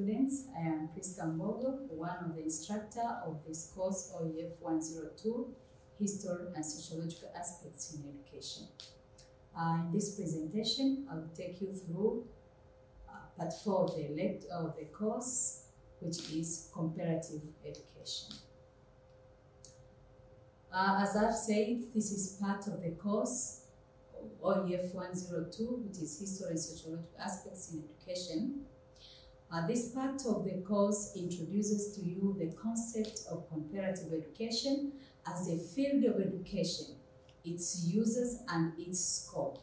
students. I am Priska Mbogo, one of the instructor of this course, OEF 102, History and Sociological Aspects in Education. In this presentation, I will take you through part 4 of the course, which is Comparative Education. As I've said, this is part of the course OEF 102, which is History and Sociological Aspects in Education. This part of the course introduces to you the concept of comparative education as a field of education, its uses and its scope.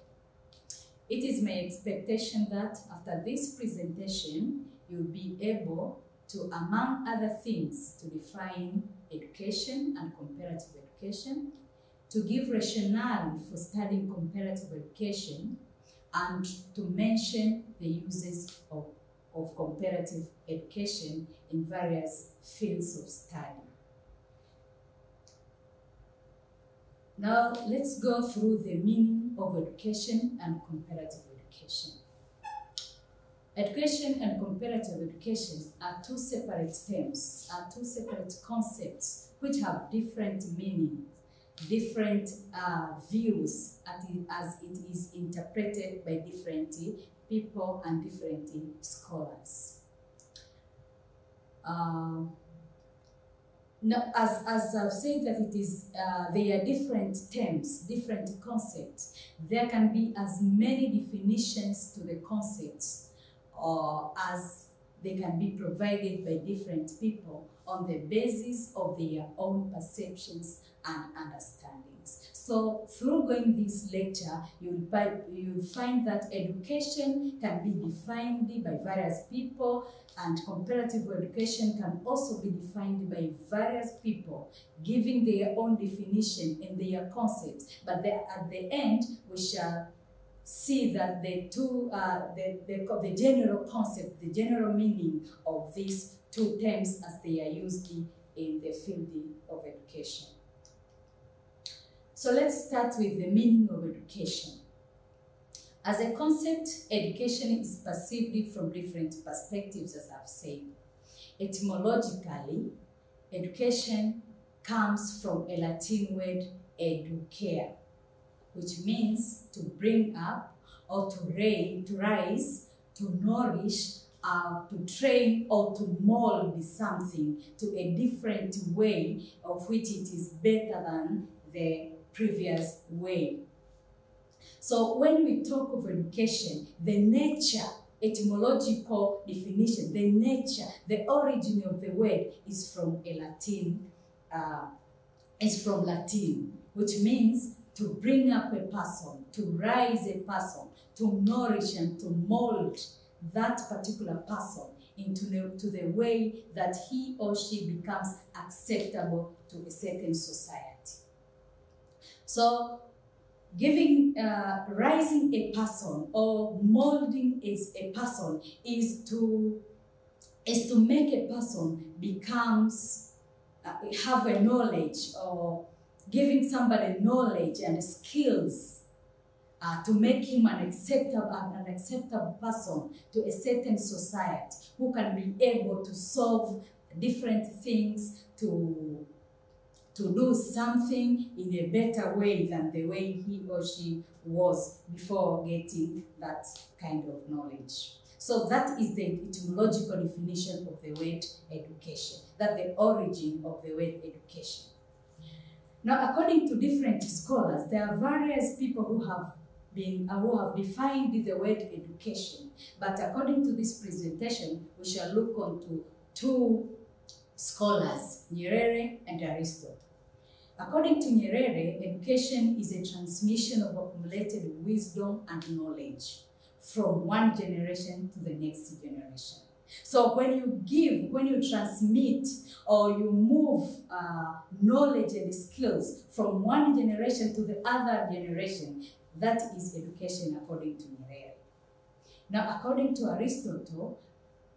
It is my expectation that after this presentation, you'll be able to, among other things, to define education and comparative education, to give rationale for studying comparative education, and to mention the uses of comparative education in various fields of study. Now, let's go through the meaning of education and comparative education. Education and comparative education are two separate terms, are two separate concepts which have different meanings, different views as it is interpreted by different people and different scholars. Now, as I've said that it is, they are different terms, different concepts. There can be as many definitions to the concepts as they can be provided by different people on the basis of their own perceptions and understandings. So through going this lecture, you'll find that education can be defined by various people, and comparative education can also be defined by various people, giving their own definition and their concepts. But at the end, we shall see that the the general concept, the general meaning of these two terms as they are used in the field of education. So let's start with the meaning of education. As a concept, education is perceived from different perspectives, as I've said. Etymologically, education comes from a Latin word educare, which means to bring up or to rise, to nourish, to train or to mold something to a different way of which it is better than the previous way. So when we talk of education, the nature, etymological definition, the nature, the origin of the word is from Latin, which means to bring up a person, to rise a person, to nourish and to mold that particular person into the way that he or she becomes acceptable to a certain society. So rising a person or molding a person is to make a person becomes, have a knowledge, or giving somebody knowledge and skills to make him an acceptable person to a certain society, who can be able to solve different things, to do something in a better way than the way he or she was before getting that kind of knowledge. So that is the etymological definition of the word education, that's the origin of the word education. Now, according to different scholars, there are various people who have defined the word education. But according to this presentation, we shall look onto two scholars, Nyerere and Aristotle. According to Nyerere, education is a transmission of accumulated wisdom and knowledge from one generation to the next generation. So when you transmit or you move knowledge and skills from one generation to the other generation, that is education according to Nyerere. Now, according to Aristotle,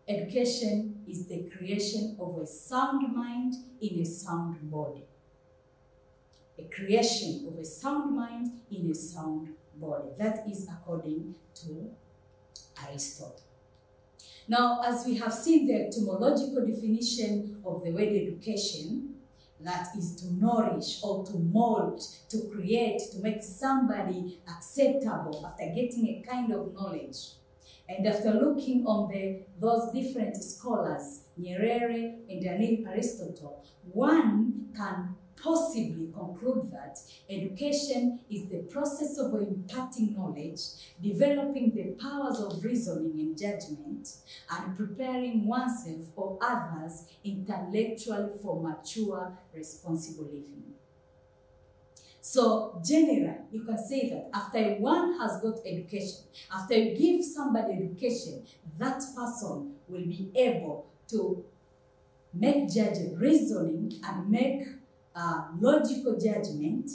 education is the creation of a sound mind in a sound body. A creation of a sound mind in a sound body. That is according to Aristotle. Now, as we have seen the etymological definition of the word education, that is to nourish or to mold, to create, to make somebody acceptable after getting a kind of knowledge. And after looking on those different scholars, Nyerere and Aristotle, one can possibly conclude that education is the process of imparting knowledge, developing the powers of reasoning and judgment, and preparing oneself or others intellectually for mature, responsible living. So generally, you can say that after one has got education, after you give somebody education, that person will be able to make reasoning and make logical judgment,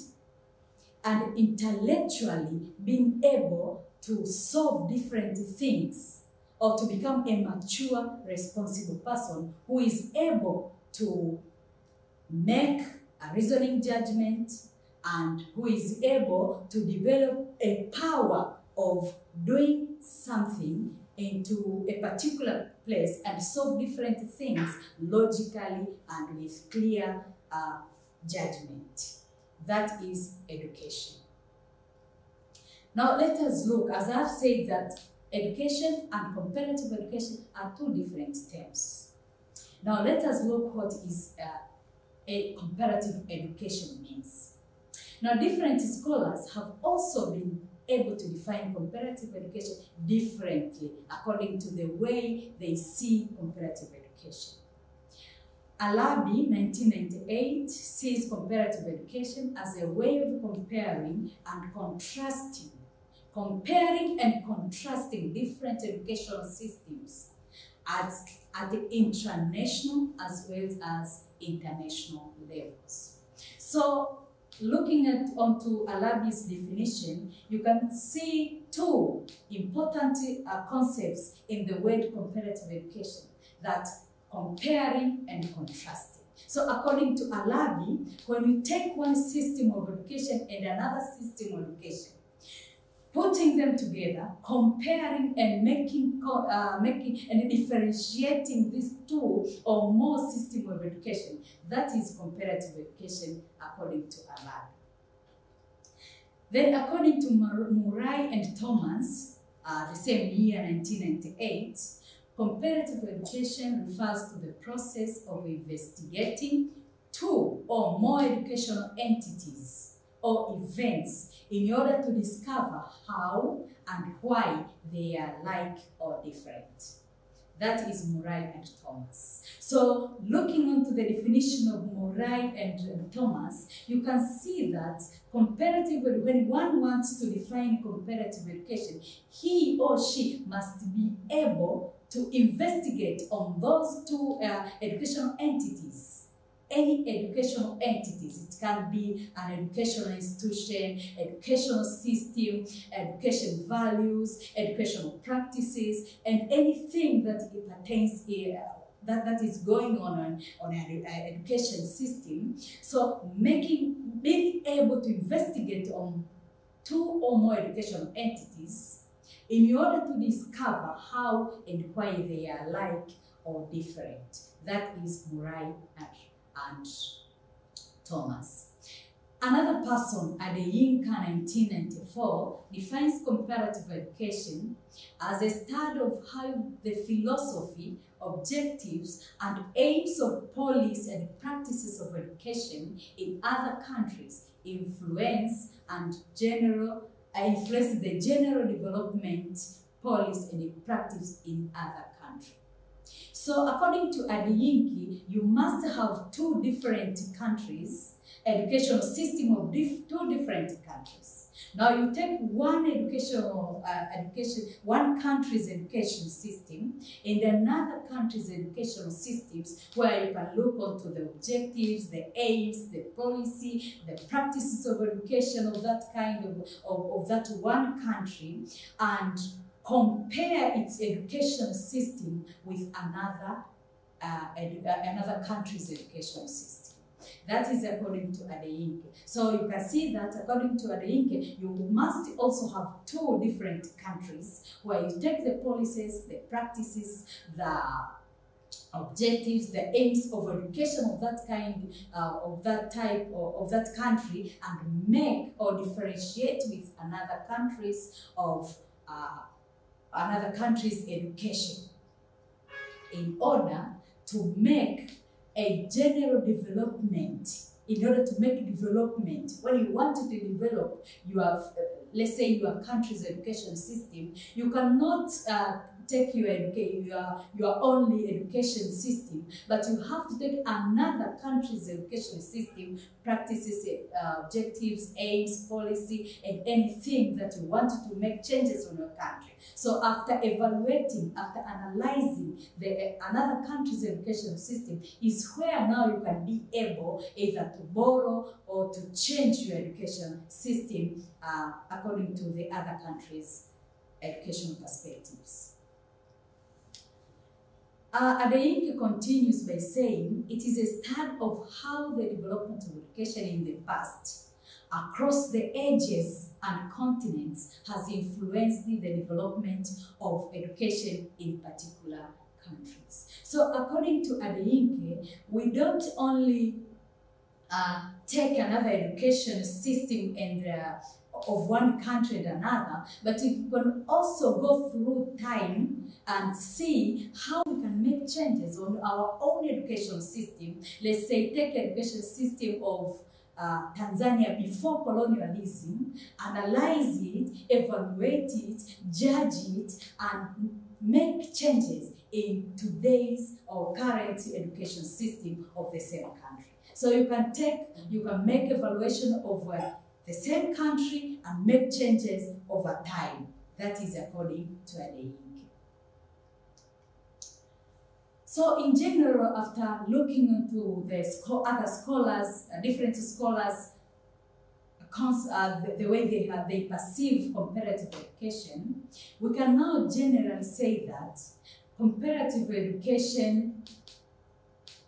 and intellectually being able to solve different things, or to become a mature, responsible person who is able to make a reasoning judgment and who is able to develop a power of doing something into a particular place and solve different things logically and with clear judgment. That is education. Now let us look, as I've said, that education and comparative education are two different terms. Now let us look what is a comparative education means. Now different scholars have also been able to define comparative education differently according to the way they see comparative education. Alabi, 1998, sees comparative education as a way of comparing and contrasting different educational systems at the international as well as international levels. So, looking onto Alabi's definition, you can see two important concepts in the word comparative education, that comparing and contrasting. So according to Alabi, when you take one system of education and another system of education, putting them together, comparing and making and differentiating these two or more systems of education, that is comparative education according to Alabi. Then according to Murray and Thomas, the same year, 1998, comparative education refers to the process of investigating two or more educational entities or events in order to discover how and why they are alike or different. That is Murray and Thomas. So looking into the definition of Murray and Thomas, you can see that comparative, when one wants to define comparative education, he or she must be able to investigate on those two educational entities. Any educational entities. It can be an educational institution, educational system, education values, educational practices, and anything that it pertains that is going on an education system. So being able to investigate on two or more educational entities in order to discover how and why they are alike or different. That is Murray and Thomas. Another person, Adeyinka, 1994, defines comparative education as a study of how the philosophy, objectives, and aims of policies and practices of education in other countries influence the general development, policy, and practice in other countries. So according to Adeyinka, you must have two different countries, educational system of two different countries. Now you take one country's education system and another country's educational systems, where you can look onto the objectives, the aims, the policy, the practices of education of that kind of that one country, and compare its education system with another country's educational system. That is according to Adeyinke. So you can see that according to Adeyinke, you must also have two different countries where you take the policies, the practices, the objectives, the aims of education of that kind, of that type, or of that country, and make or differentiate with another country's education in order to make a general development. In order to make development, when you want to develop your, let's say, your country's education system, you cannot take your only education system, but you have to take another country's education system, practices, objectives, aims, policy, and anything that you want to make changes on your country. So after evaluating, after analyzing another country's education system is where now you can be able either to borrow or to change your education system according to the other country's educational perspectives. Adeyinke continues by saying, it is a study of how the development of education in the past, across the ages and continents, has influenced the development of education in particular countries. So according to Adeyinke, we don't only take another education system and of one country and another, but we can also go through time and see how we can make changes on our own education system. Let's say take education system of Tanzania before colonialism, analyze it, evaluate it, judge it, and make changes in today's or current education system of the same country. So you can make evaluation of the same country and make changes over time. That is according to Adeyinke. So in general, after looking into the other scholars, different scholars, the way they perceive comparative education, we can now generally say that comparative education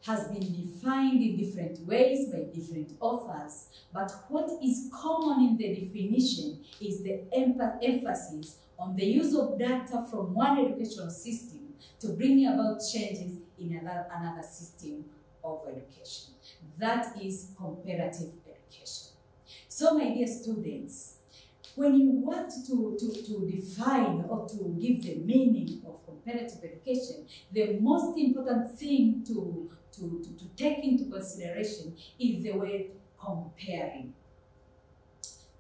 has been defined in different ways by different authors, but what is common in the definition is the emphasis on the use of data from one educational system to bring about changes in another system of education. That is comparative education. So my dear students, when you want to define or to give the meaning of comparative education, the most important thing to take into consideration is the word comparing.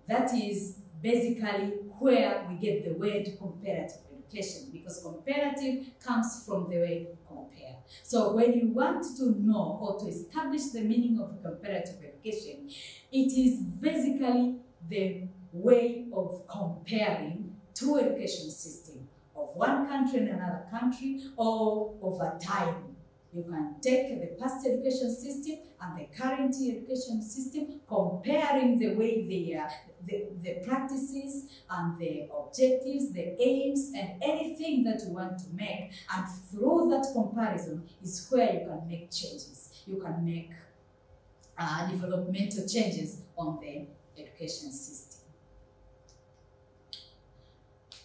That is basically where we get the word comparative education, because comparative comes from the word compare. So when you want to know or to establish the meaning of comparative education, it is basically the way of comparing two education systems of one country and another country, or over time. You can take the past education system and the current education system, comparing the way the practices and the objectives, the aims, and anything that you want to make. And through that comparison is where you can make changes. You can make developmental changes on the education system.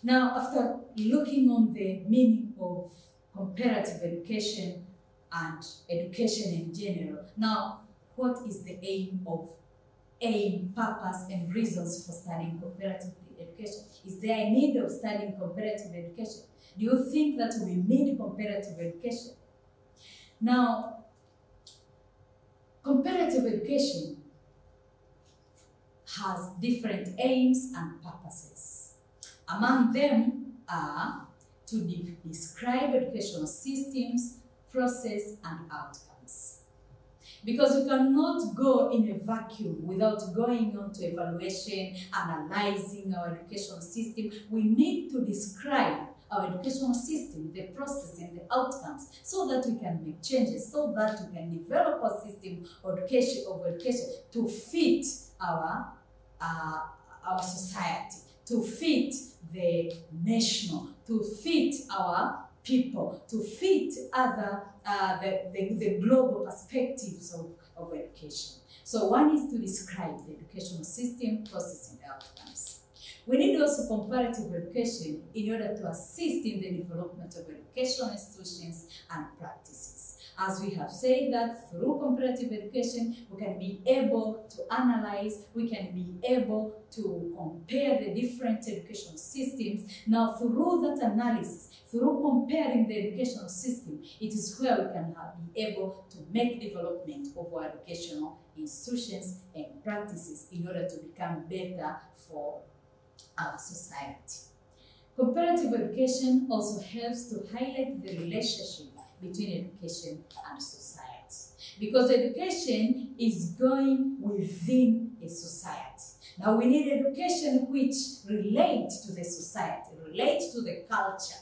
Now, after looking on the meaning of comparative education and education in general, now what is the aim, purpose, and reasons for studying comparative education? Is there a need of studying comparative education? Do you think that we need comparative education? Now, comparative education has different aims and purposes. Among them are to describe educational systems, process, and outcomes. Because we cannot go in a vacuum without going on to evaluation, analyzing our educational system. We need to describe our educational system, the process and the outcomes, so that we can make changes, so that we can develop our system of education to fit our society, to fit the national, to fit our people to fit other the global perspectives of education. So one is to describe the educational system, process, and outcomes. We need also comparative education in order to assist in the development of educational institutions and practices. As we have said that through comparative education, we can be able to analyze, we can be able to compare the different educational systems. Now, through that analysis, through comparing the educational system, it is where we can be able to make development of our educational institutions and practices in order to become better for our society. Comparative education also helps to highlight the relationship between education and society, because education is going within a society. Now we need education which relates to the society, relates to the culture,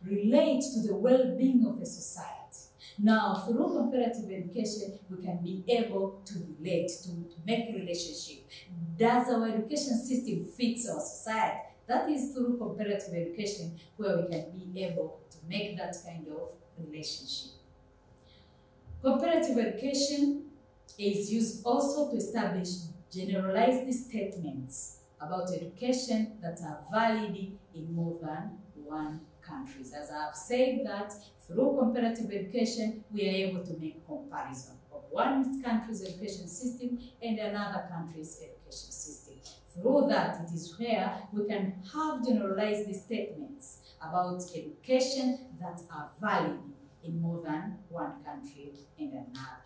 relates to the well-being of the society. Now, through comparative education, we can be able to relate, to make relationship. Does our education system fit our society? That is through comparative education where we can be able to make that kind of relationship. Comparative education is used also to establish generalized statements about education that are valid in more than one country. As I have said that through comparative education, we are able to make comparison of one country's education system and another country's education system. Through that, it is where we can have generalized statements about education that are valid in more than one country and another.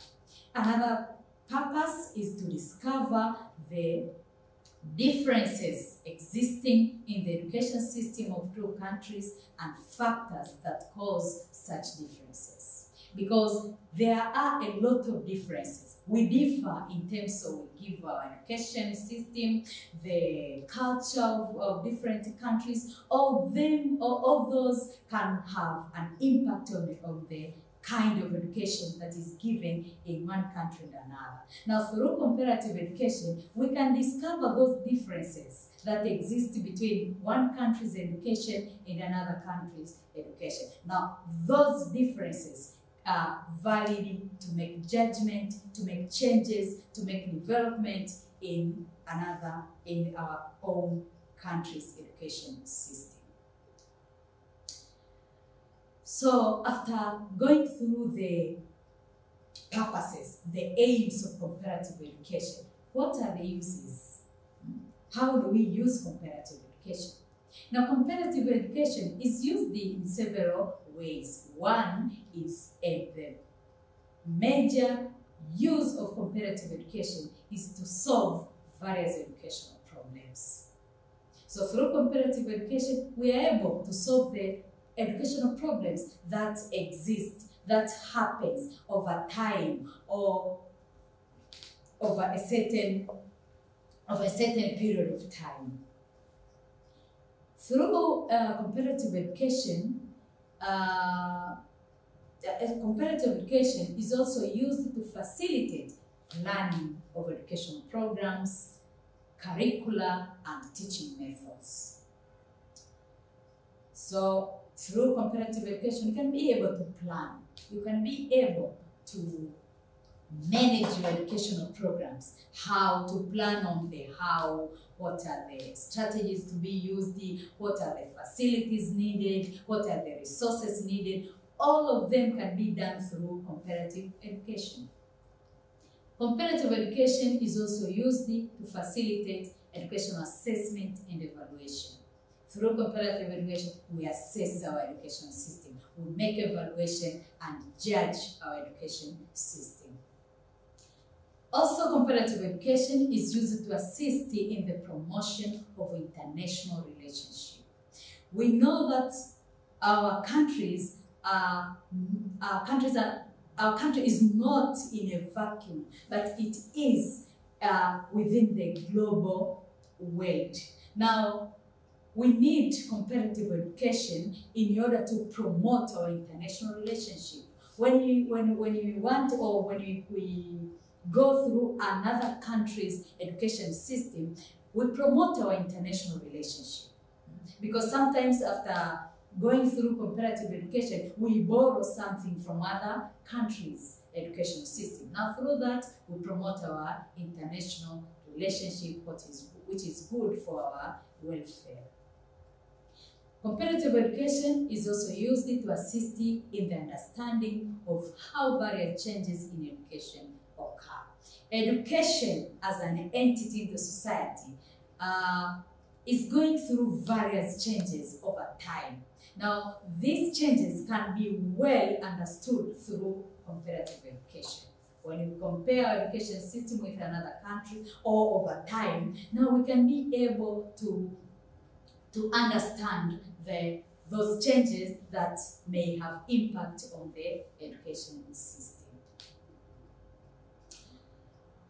Another purpose is to discover the differences existing in the education system of two countries and factors that cause such differences. Because there are a lot of differences. We differ in terms of we give our education system, the culture of different countries. All those can have an impact on the kind of education that is given in one country and another. Now, through comparative education, we can discover those differences that exist between one country's education and another country's education. Now, those differences are valid to make judgment, to make changes, to make development in our own country's education system. So after going through the purposes, the aims of comparative education, what are the uses? How do we use comparative education? Now, comparative education is used in several ways. One is the major use of comparative education is to solve various educational problems. So through comparative education, we are able to solve the educational problems that exist, that happens over time or over a certain period of time. Through comparative education, comparative education is also used to facilitate planning of educational programs, curricula, and teaching methods. So through comparative education, you can be able to plan. You can be able to manage your educational programs, how to plan on the how, what are the strategies to be used, what are the facilities needed, what are the resources needed. All of them can be done through comparative education. Comparative education is also used to facilitate educational assessment and evaluation. Through comparative education, we assess our education system. We make evaluation and judge our education system. Also, comparative education is used to assist in the promotion of international relationship. We know that our country is not in a vacuum, but it is within the global world. Now, we need comparative education in order to promote our international relationship. When we go through another country's education system, we promote our international relationship. Because sometimes after going through comparative education, we borrow something from other countries' educational system. Now, through that, we promote our international relationship, which is good for our welfare. Comparative education is also used to assist in the understanding of how various changes in education occur. Education as an entity in the society is going through various changes over time. Now, these changes can be well understood through comparative education. When you compare our education system with another country or over time, now we can be able to understand those changes that may have impact on the education system.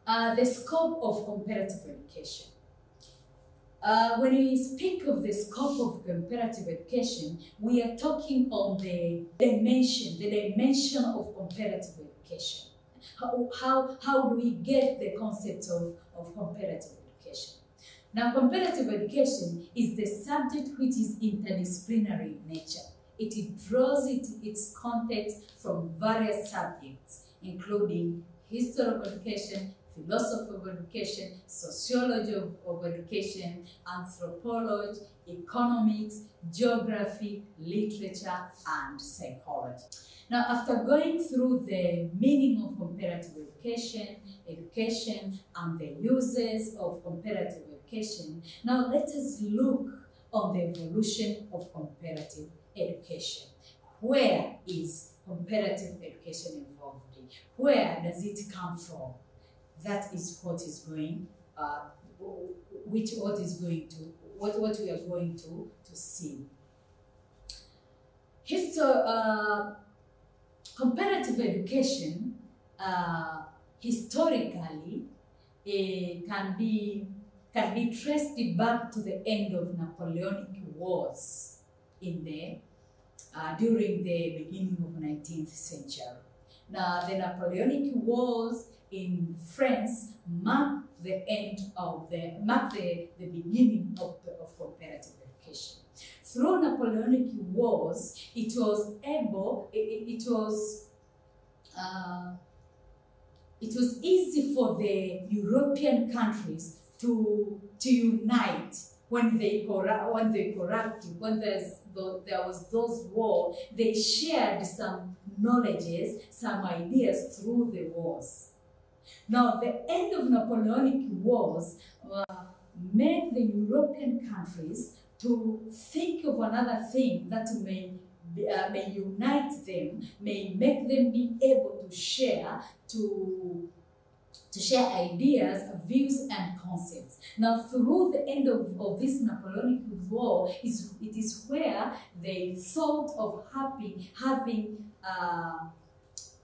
The scope of comparative education. When we speak of the scope of comparative education, we are talking on the dimension of comparative education. How do we get the concept of comparative education? Now, comparative education is the subject which is interdisciplinary in nature. It draws its context from various subjects, including history of education, philosophy of education, sociology of education, anthropology, economics, geography, literature, and psychology. Now, after going through the meaning of comparative education, and the uses of comparative education, now let us look on the evolution of comparative education. Where is comparative education involved in? Where does it come from? That is what is going, what we are going to see. Comparative education historically can be traced back to the end of Napoleonic Wars during the beginning of the 19th century. Now, the Napoleonic Wars in France marked the beginning of comparative education. Through Napoleonic Wars, it was easy for the European countries to unite when there was those wars. They shared some knowledges, some ideas through the wars. Now, the end of Napoleonic Wars made the European countries to think of another thing that may unite them, may make them be able to share ideas, views, and concepts. Now, through the end of this Napoleonic War, it is where they thought of having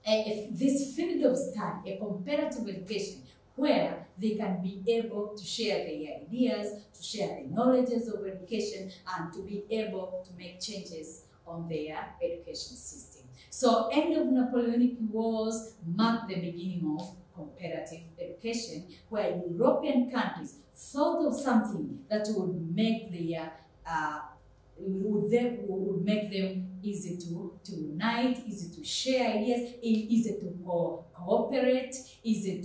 this field of study, a comparative education, where they can be able to share their ideas, to share the knowledges of education, and to be able to make changes on their education system. So, end of Napoleonic Wars marked the beginning of comparative education, where European countries thought of something that would make them easy to unite, easy to share ideas, easy to cooperate, easy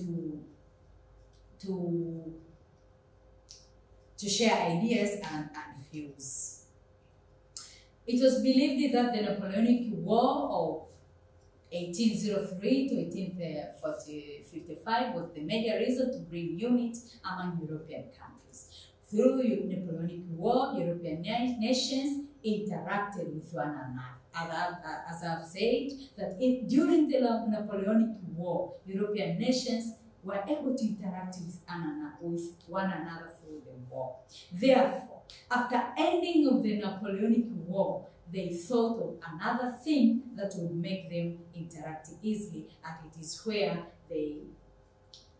to share ideas and views. It was believed that the Napoleonic War of 1803 to 1855 was the major reason to bring unity among European countries. Through the Napoleonic War, European nations interacted with one another. As I've said, that during the Napoleonic War, European nations were able to interact with one another through the war. Therefore, after ending of the Napoleonic War, they thought of another thing that would make them interact easily, and it is where they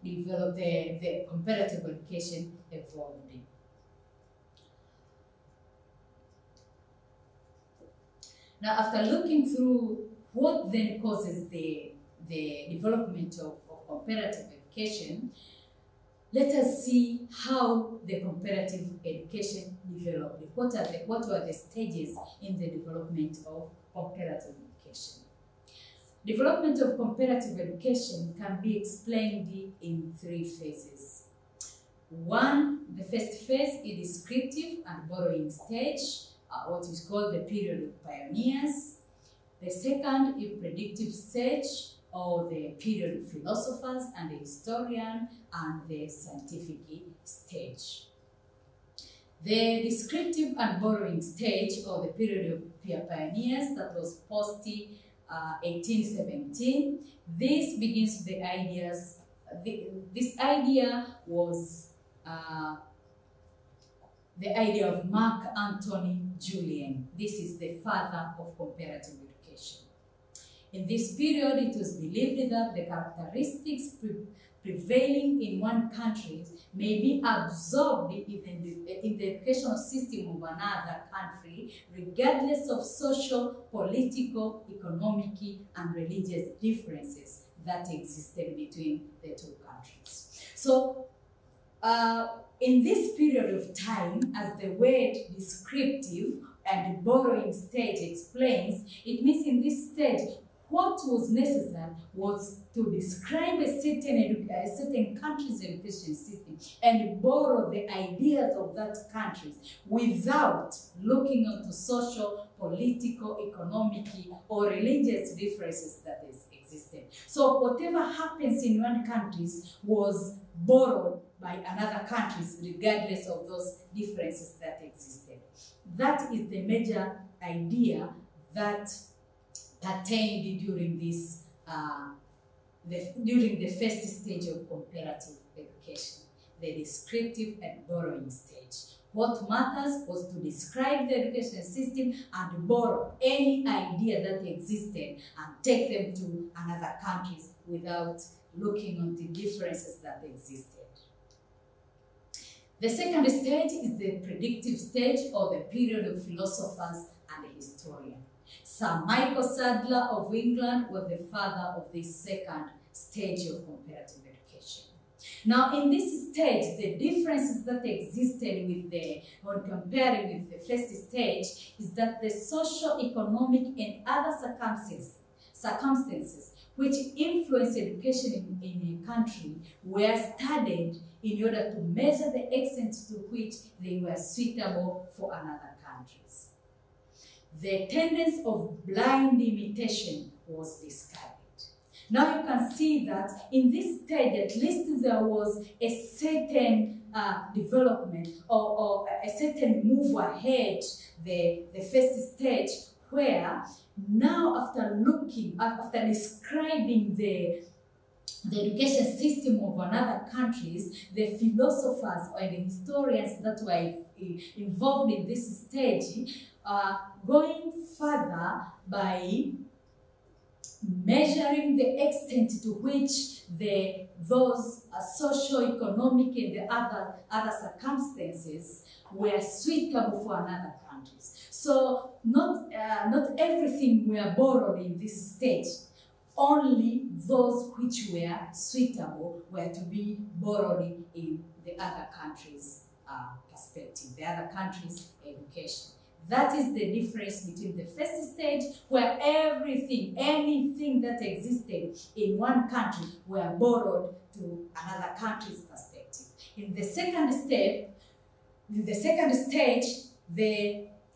developed the comparative education evolved. Now, after looking through what then causes the development of comparative education, let us see how the comparative education developed. What were the stages in the development of comparative education? Development of comparative education can be explained in 3 phases. One, the first phase is descriptive and borrowing stage, what is called the period of pioneers. The second is predictive stage, or the period of philosophers and the historian, and the scientific stage. The descriptive and borrowing stage, or the period of pioneers, that was post 1817. This begins with the ideas. This idea was the idea of Mark Antony Julian. This is the father of comparative education. In this period, it was believed that the characteristics prevailing in one country may be absorbed in the educational system of another country, regardless of social, political, economic, and religious differences that existed between the 2 countries. So, in this period of time, as the word descriptive and borrowing stage explains, it means in this stage, what was necessary was to describe a certain country's education system and borrow the ideas of that country without looking into social, political, economic, or religious differences that existed. So whatever happens in one country was borrowed by another country, regardless of those differences that existed. That is the major idea that attained during this during the first stage of comparative education, the descriptive and borrowing stage. What matters was to describe the education system and borrow any idea that existed and take them to another countries without looking on the differences that existed. The second stage is the predictive stage, or the period of philosophers and historians. Sir Michael Sadler of England was the father of this second stage of comparative education. Now, in this stage, the differences that existed when comparing with the first stage is that the social, economic, and other circumstances which influence education in a country were studied in order to measure the extent to which they were suitable for another countries. The tendency of blind imitation was discovered. Now you can see that in this stage, at least there was a certain development or a certain move ahead, the first stage, where now after describing the education system of another countries, the philosophers or the historians that were involved in this stage going further by measuring the extent to which those socio-economic and the other circumstances were suitable for another countries. So not everything were borrowed in this stage. Only those which were suitable were to be borrowed in the other country's perspective, the other country's education. That is the difference between the first stage, where anything that existed in one country were borrowed to another country's perspective. In the second stage,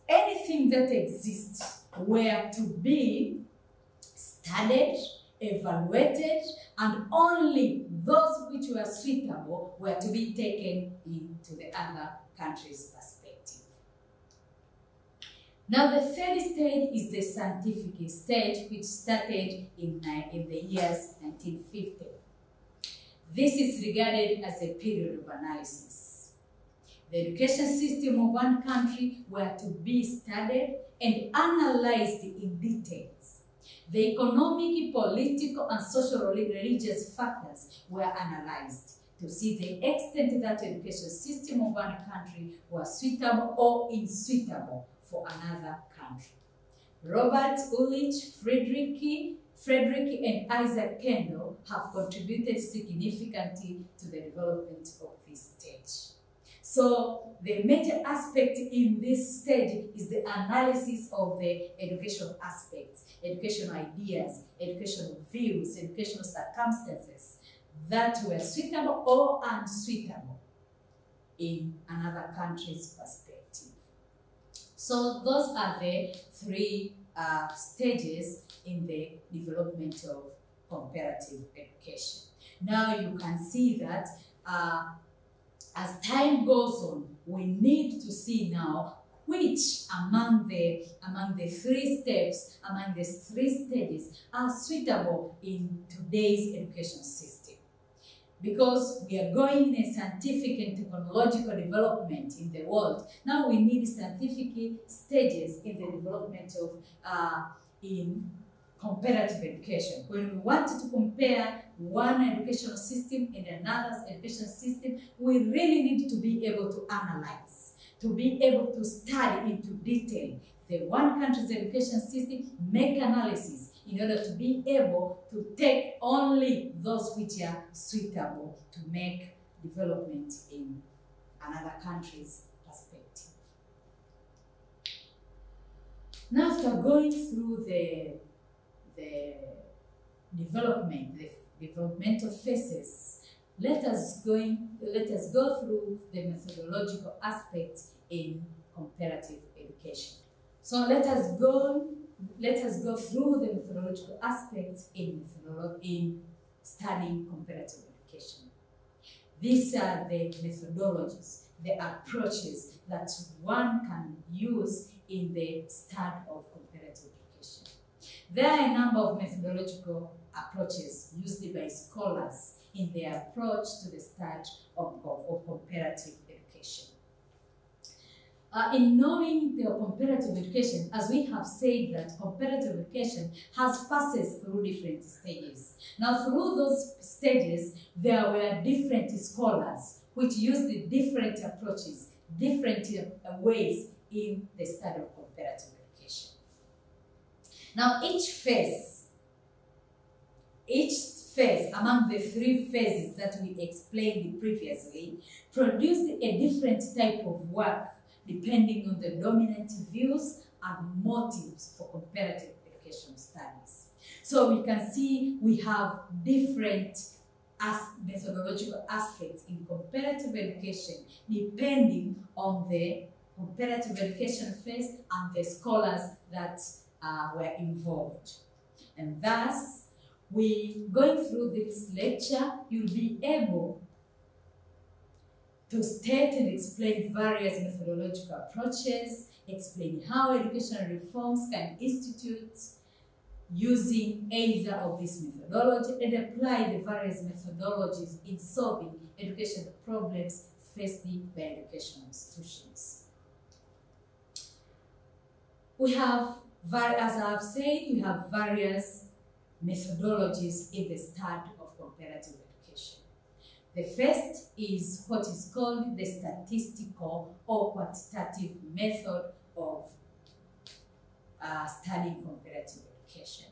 anything that exists were to be studied, evaluated, and only those which were suitable were to be taken into the other country's perspective. Now, the third stage is the scientific stage, which started in the years 1950. This is regarded as a period of analysis. The education system of one country were to be studied and analyzed in details. The economic, political, and social religious factors were analyzed to see the extent that the education system of one country was suitable or unsuitable for another country. Robert Ulrich Frederick and Isaac Kendall have contributed significantly to the development of this stage. So the major aspect in this stage is the analysis of the educational aspects, educational ideas, educational views, educational circumstances that were suitable or unsuitable in another country's perspective. So those are the three stages in the development of comparative education. Now you can see that as time goes on, we need to see now which among the three steps, among the three stages are suitable in today's education system. Because we are going in a scientific and technological development in the world, now we need scientific stages in the development of in comparative education. When we want to compare one educational system and another educational system, we really need to be able to analyze, to be able to study into detail the one country's education system, make analysis in order to be able to take only those which are suitable to make development in another country's perspective. Now, after going through the developmental phases, let us go through the methodological aspects in comparative education. So let us go through the methodological aspects in studying comparative education. These are the methodologies, the approaches that one can use in the study of comparative education. There are a number of methodological approaches used by scholars in their approach to the study of comparative education. In knowing the comparative education, as we have said that comparative education passes through different stages. Now, through those stages, there were different scholars which used different approaches, different ways in the study of comparative education. Now, each phase among the three phases that we explained previously produced a different type of work depending on the dominant views and motives for comparative education studies. So we can see we have different methodological aspects in comparative education depending on the comparative education phase and the scholars that were involved. And thus, going through this lecture, you'll be able to state and explain various methodological approaches, explain how educational reforms can institute using either of these methodologies, and apply the various methodologies in solving educational problems faced by educational institutions. We have, as I have said, we have various methodologies in the study of comparative education. The first is what is called the statistical or quantitative method of studying comparative education.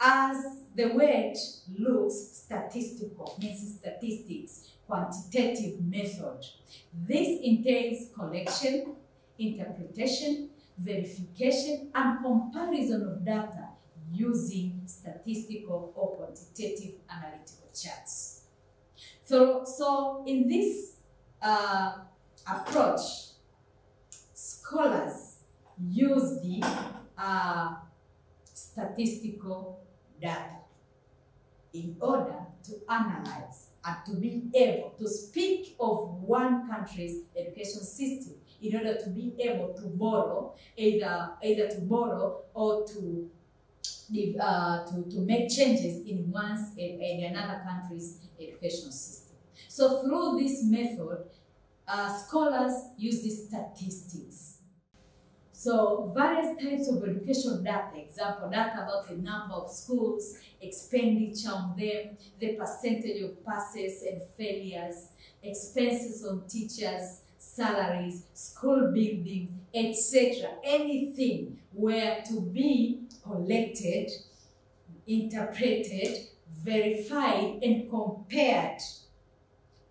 As the word looks, statistical means statistics, quantitative method. This entails collection, interpretation, verification, and comparison of data using statistical or quantitative analytical charts. So in this approach, scholars use the statistical data in order to analyze and to be able to speak of one country's education system, in order to be able to borrow, either to borrow or to make changes in another country's educational system. So through this method, scholars use these statistics. So various types of educational data, example, data about the number of schools, expenditure on them, the percentage of passes and failures, expenses on teachers, salaries, school building, etc. Anything were to be collected, interpreted, verified, and compared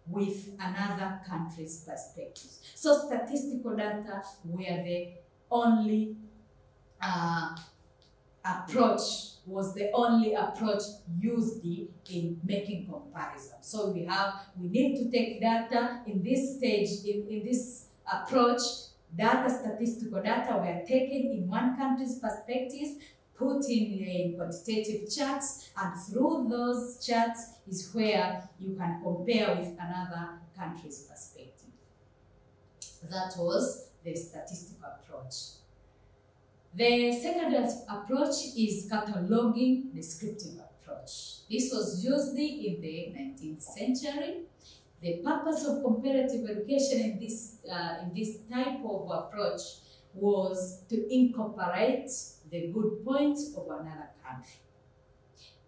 with another country's perspectives. So statistical data were the only was the only approach used in making comparison. So we need to take data in this stage, in this approach, statistical data were taken in one country's perspective, put in quantitative charts, and through those charts is where you can compare with another country's perspective. That was the statistical approach. The second approach is cataloging descriptive approach. This was used in the 19th century. The purpose of comparative education in this type of approach was to incorporate the good points of another country.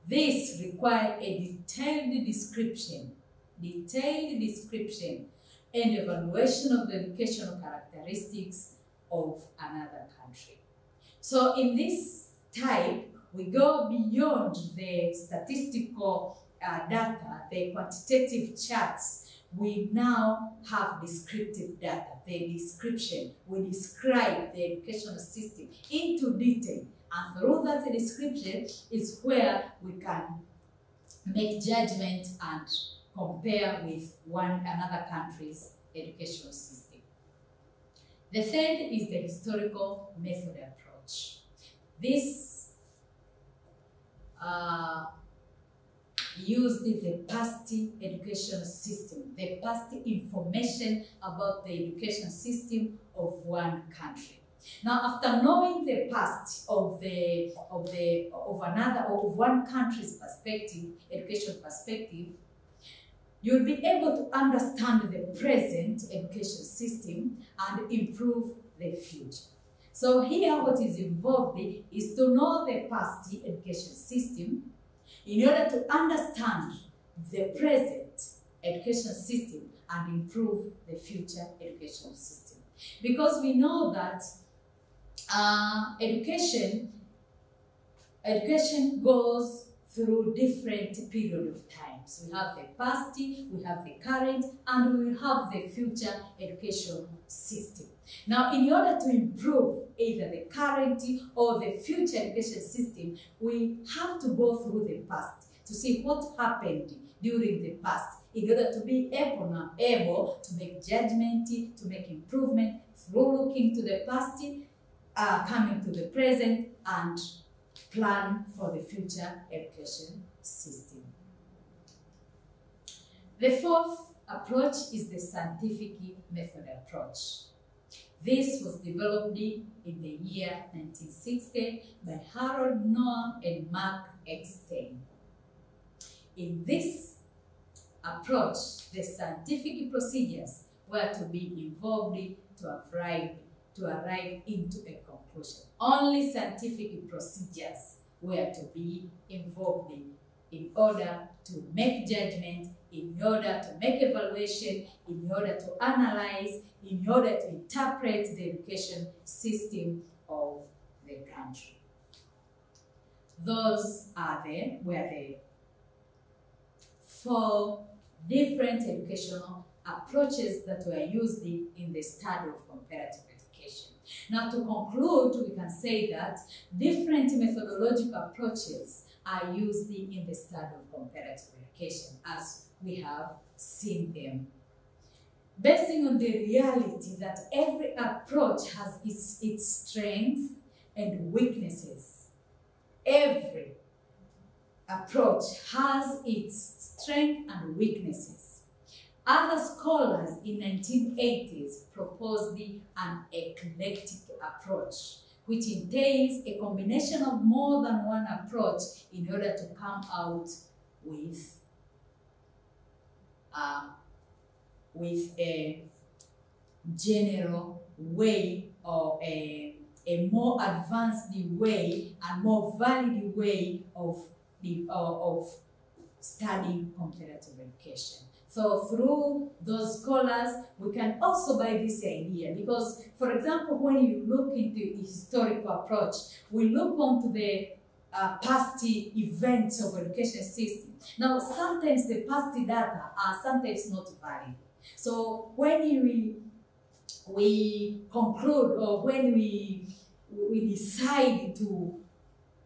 This required a detailed description and evaluation of the educational characteristics of another country. So in this type, we go beyond the statistical data, the quantitative charts. We now have descriptive data, the description. We describe the educational system into detail. And through that description is where we can make judgment and compare with another country's educational system. The third is the historical method approach. This used the past educational system, the past information about the education system of one country. Now, after knowing the past of one country's perspective, education perspective, you'll be able to understand the present education system and improve the future. So here what is involved is to know the past education system in order to understand the present education system and improve the future education system. Because we know that education goes through different periods of time. So we have the past, we have the current, and we will have the future education system. Now, in order to improve either the current or the future education system, we have to go through the past to see what happened during the past in order to be able to make judgment, to make improvement through looking to the past, coming to the present, and plan for the future education system. The fourth approach is the scientific method approach. This was developed in the year 1960 by Harold Noah and Mark Eckstein. In this approach, the scientific procedures were to be involved to arrive into a conclusion. Only scientific procedures were to be involved in order to make judgment, in order to make evaluation, in order to analyze, in order to interpret the education system of the country. Those were the four different educational approaches that were used in the study of comparative education. Now, to conclude, we can say that different methodological approaches are used in the study of comparative education, as we have seen them. Basing on the reality that every approach has its strengths and weaknesses. Every approach has its strengths and weaknesses. Other scholars in 1980s proposed an eclectic approach, which entails a combination of more than one approach in order to come out with a general way, or a more advanced way and more valid way of studying comparative education. So through those scholars, we can also buy this idea, because, for example, when you look into the historical approach, we look onto the past events of education system. Now, sometimes the past data are sometimes not valid. So when we conclude, or when we decide to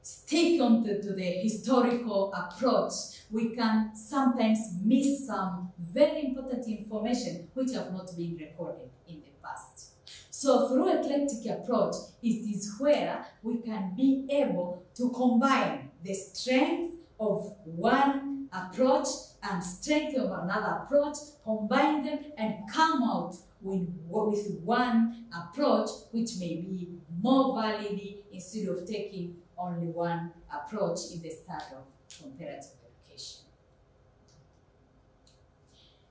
stick on to the historical approach, we can sometimes miss some very important information which have not been recorded in the past. So through eclectic approach, it is where we can be able to combine the strength of one approach and strength of another approach, combine them and come out with one approach which may be more valid instead of taking only one approach in the study of comparative education.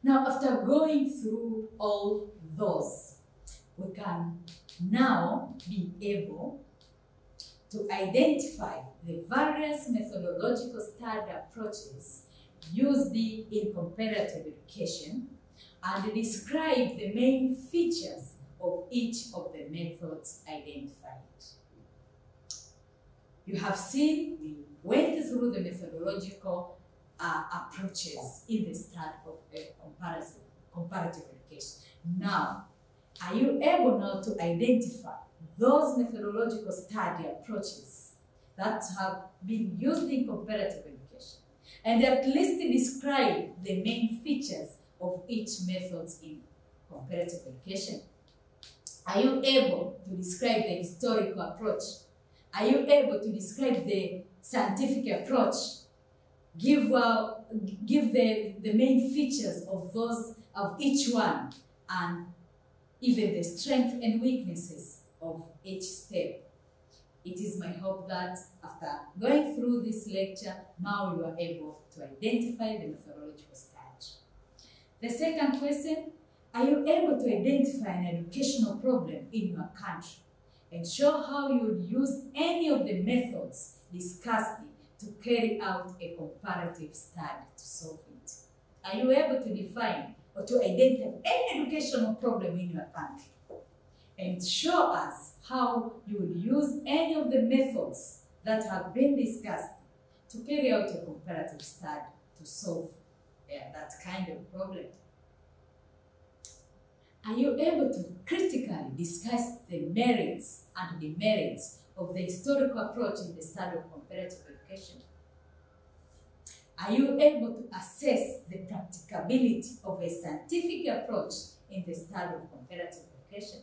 Now, after going through all those, we can now be able to identify the various methodological study approaches used in comparative education and describe the main features of each of the methods identified. You have seen we went through the methodological approaches in the study of comparative education. Now, are you able now to identify those methodological study approaches that have been used in comparative education and at least describe the main features of each method in comparative education? Are you able to describe the historical approach? Are you able to describe the scientific approach? Give the main features of each one, and even the strengths and weaknesses of each step. It is my hope that after going through this lecture, now you are able to identify the methodological stage. The second question, are you able to identify an educational problem in your country and show how you would use any of the methods discussed to carry out a comparative study to solve it? Are you able to define or to identify any educational problem in your country and show us how you would use any of the methods that have been discussed to carry out a comparative study to solve that kind of problem? Are you able to critically discuss the merits and demerits of the historical approach in the study of comparative education? Are you able to assess the practicability of a scientific approach in the study of comparative education?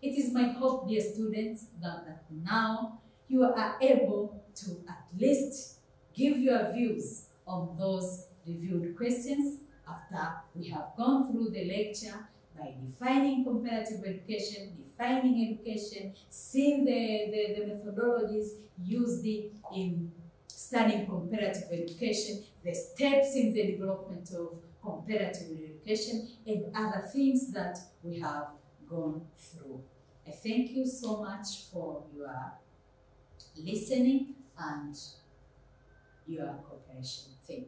It is my hope, dear students, that now you are able to at least give your views on those reviewed questions after we have gone through the lecture by defining comparative education, defining education, seeing the methodologies used in studying comparative education, the steps in the development of comparative education, and other things that we have gone through. I thank you so much for your listening and your cooperation. Thank you.